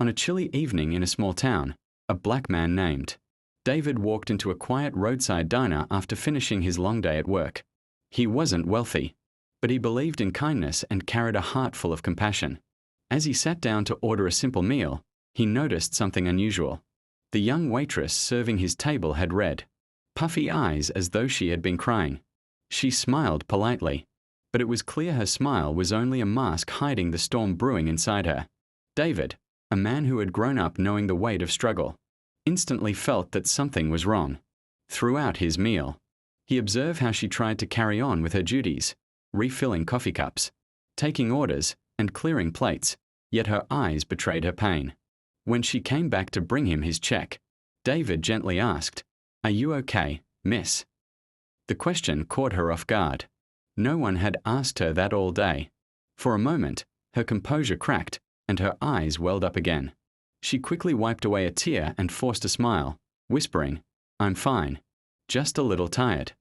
On a chilly evening in a small town, a black man named David walked into a quiet roadside diner after finishing his long day at work. He wasn't wealthy, but he believed in kindness and carried a heart full of compassion. As he sat down to order a simple meal, he noticed something unusual. The young waitress serving his table had red, puffy eyes as though she had been crying. She smiled politely, but it was clear her smile was only a mask hiding the storm brewing inside her. David, a man who had grown up knowing the weight of struggle, instantly felt that something was wrong. Throughout his meal, he observed how she tried to carry on with her duties, refilling coffee cups, taking orders, and clearing plates, yet her eyes betrayed her pain. When she came back to bring him his check, David gently asked, "Are you okay, miss?" The question caught her off guard. No one had asked her that all day. For a moment, her composure cracked, and her eyes welled up again. She quickly wiped away a tear and forced a smile, whispering, "I'm fine, just a little tired."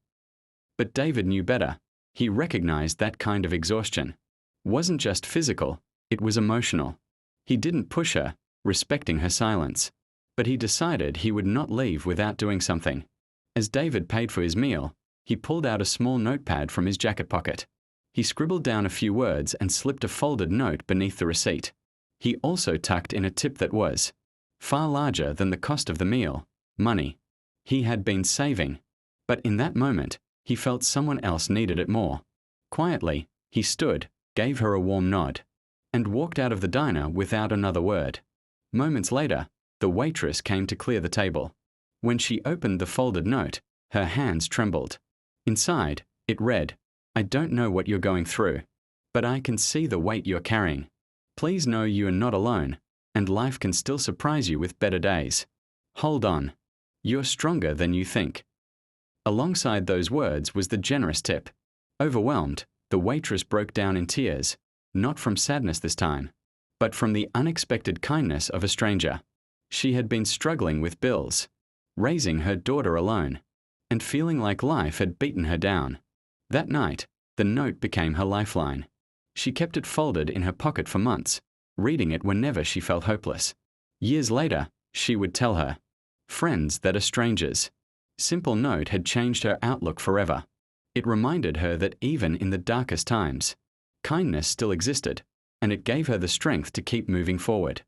But David knew better. He recognized that kind of exhaustion wasn't just physical, it was emotional. He didn't push her, respecting her silence, but he decided he would not leave without doing something. As David paid for his meal, he pulled out a small notepad from his jacket pocket. He scribbled down a few words and slipped a folded note beneath the receipt. He also tucked in a tip that was far larger than the cost of the meal: money. He had been saving, but in that moment, he felt someone else needed it more. Quietly, he stood, gave her a warm nod, and walked out of the diner without another word. Moments later, the waitress came to clear the table. When she opened the folded note, her hands trembled. Inside, it read, "I don't know what you're going through, but I can see the weight you're carrying. Please know you are not alone, and life can still surprise you with better days. Hold on. You're stronger than you think." Alongside those words was the generous tip. Overwhelmed, the waitress broke down in tears, not from sadness this time, but from the unexpected kindness of a stranger. She had been struggling with bills, raising her daughter alone, and feeling like life had beaten her down. That night, the note became her lifeline. She kept it folded in her pocket for months, reading it whenever she felt hopeless. Years later, she would tell her friends that are strangers. Simple note had changed her outlook forever. It reminded her that even in the darkest times, kindness still existed, and it gave her the strength to keep moving forward.